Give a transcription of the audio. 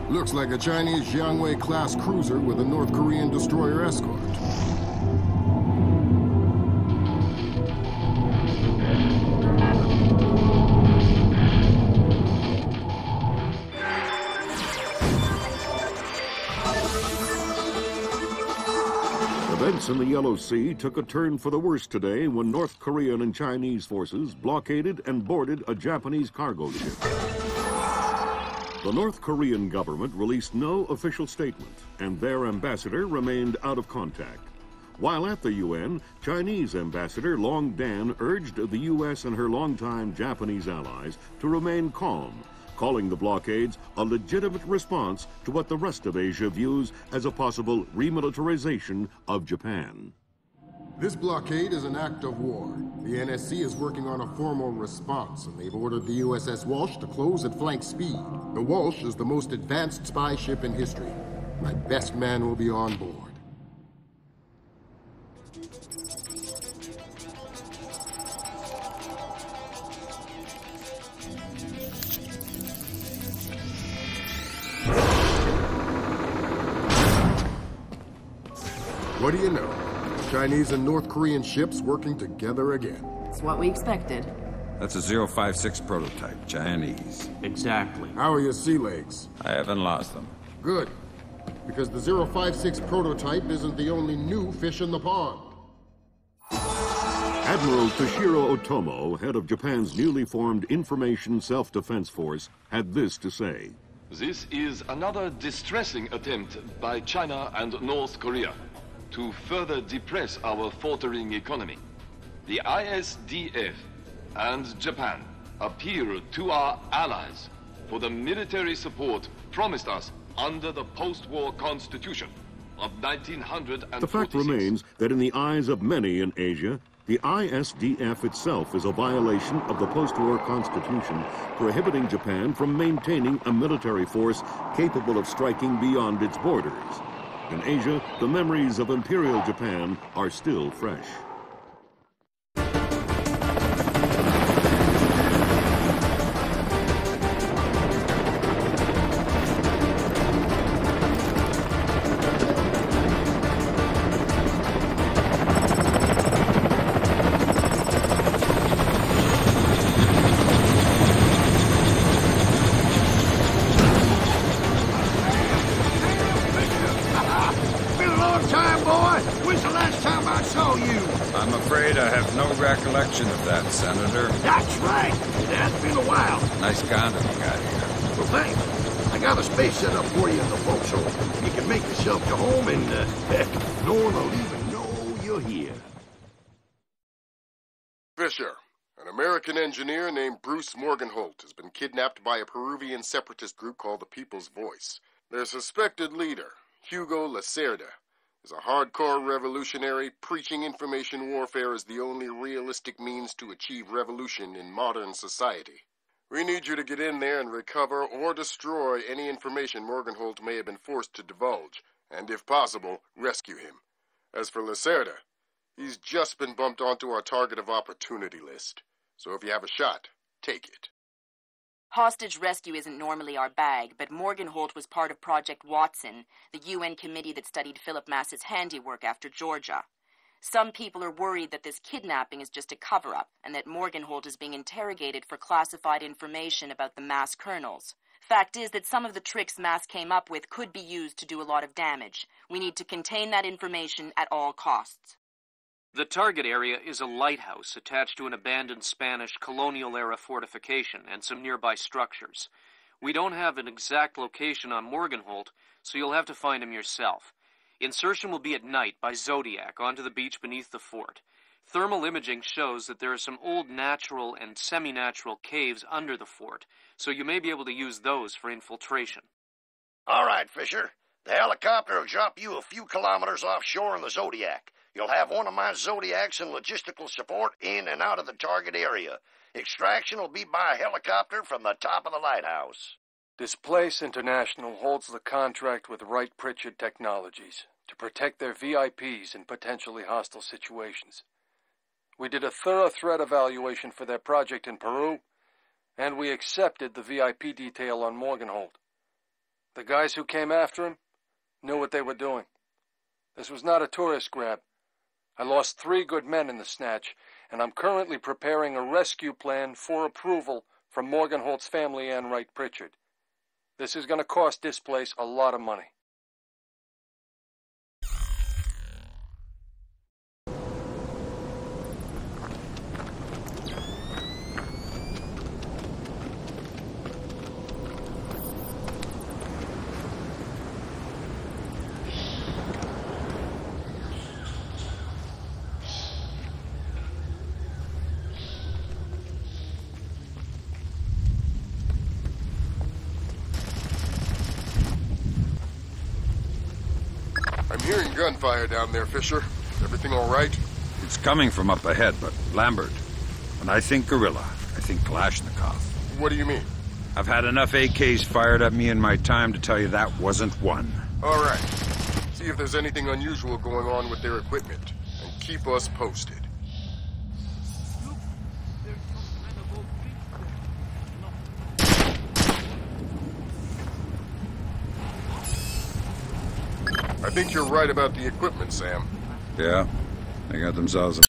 Looks like a Chinese Jiangwei-class cruiser with a North Korean destroyer escort. Events in the Yellow Sea took a turn for the worse today when North Korean and Chinese forces blockaded and boarded a Japanese cargo ship. The North Korean government released no official statement, and their ambassador remained out of contact. While at the UN, Chinese Ambassador Long Dan urged the U.S. and her longtime Japanese allies to remain calm, calling the blockades a legitimate response to what the rest of Asia views as a possible remilitarization of Japan. This blockade is an act of war. The NSC is working on a formal response, and they've ordered the USS Walsh to close at flank speed. The Walsh is the most advanced spy ship in history. My best man will be on board. What do you know? Chinese and North Korean ships working together again. It's what we expected. That's a 056 prototype, Chinese. Exactly. How are your sea legs? I haven't lost them. Good. Because the 056 prototype isn't the only new fish in the pond. Admiral Toshiro Otomo, head of Japan's newly formed Information Self-Defense Force, had this to say. This is another distressing attempt by China and North Korea to further depress our faltering economy. The ISDF and Japan appeal to our allies for the military support promised us under the post-war constitution of 1946. The fact remains that in the eyes of many in Asia, the ISDF itself is a violation of the post-war constitution, prohibiting Japan from maintaining a military force capable of striking beyond its borders. In Asia, the memories of Imperial Japan are still fresh. Recollection of that, Senator. That's right. It has been a while. Nice condo you got here. Well, thanks. I got a space set up for you in the forecastle. You can make yourself to home and, no one will even know you're here. Fisher, an American engineer named Bruce Morgenholt, has been kidnapped by a Peruvian separatist group called the People's Voice. Their suspected leader, Hugo Lacerda, is a hardcore revolutionary preaching information warfare as the only realistic means to achieve revolution in modern society. We need you to get in there and recover or destroy any information Morgenholt may have been forced to divulge, and if possible, rescue him. As for Lacerda, he's just been bumped onto our target of opportunity list. So if you have a shot, take it. Hostage rescue isn't normally our bag, but Morgenholt was part of Project Watson, the UN committee that studied Philip Mass's handiwork after Georgia. Some people are worried that this kidnapping is just a cover-up, and that Morgenholt is being interrogated for classified information about the Mass kernels. Fact is that some of the tricks Mass came up with could be used to do a lot of damage. We need to contain that information at all costs. The target area is a lighthouse attached to an abandoned Spanish colonial-era fortification and some nearby structures. We don't have an exact location on Morgenholt, so you'll have to find him yourself. Insertion will be at night by Zodiac onto the beach beneath the fort. Thermal imaging shows that there are some old natural and semi-natural caves under the fort, so you may be able to use those for infiltration. All right, Fisher. The helicopter will drop you a few kilometers offshore in the Zodiac. You'll have one of my Zodiacs and logistical support in and out of the target area. Extraction will be by helicopter from the top of the lighthouse. Displace International holds the contract with Wright Pritchard Technologies to protect their VIPs in potentially hostile situations. We did a thorough threat evaluation for their project in Peru, and we accepted the VIP detail on Morganholt. The guys who came after him knew what they were doing. This was not a tourist grab. I lost 3 good men in the snatch, and I'm currently preparing a rescue plan for approval from Morganholt's family and Wright Pritchard. This is going to cost Displace a lot of money. I'm hearing gunfire down there, Fisher. Is everything all right? It's coming from up ahead, but Lambert. When I think guerrilla, I think Kalashnikov. What do you mean? I've had enough AKs fired at me in my time to tell you that wasn't one. All right. See if there's anything unusual going on with their equipment, and keep us posted. I think you're right about the equipment, Sam. Yeah, they got themselves a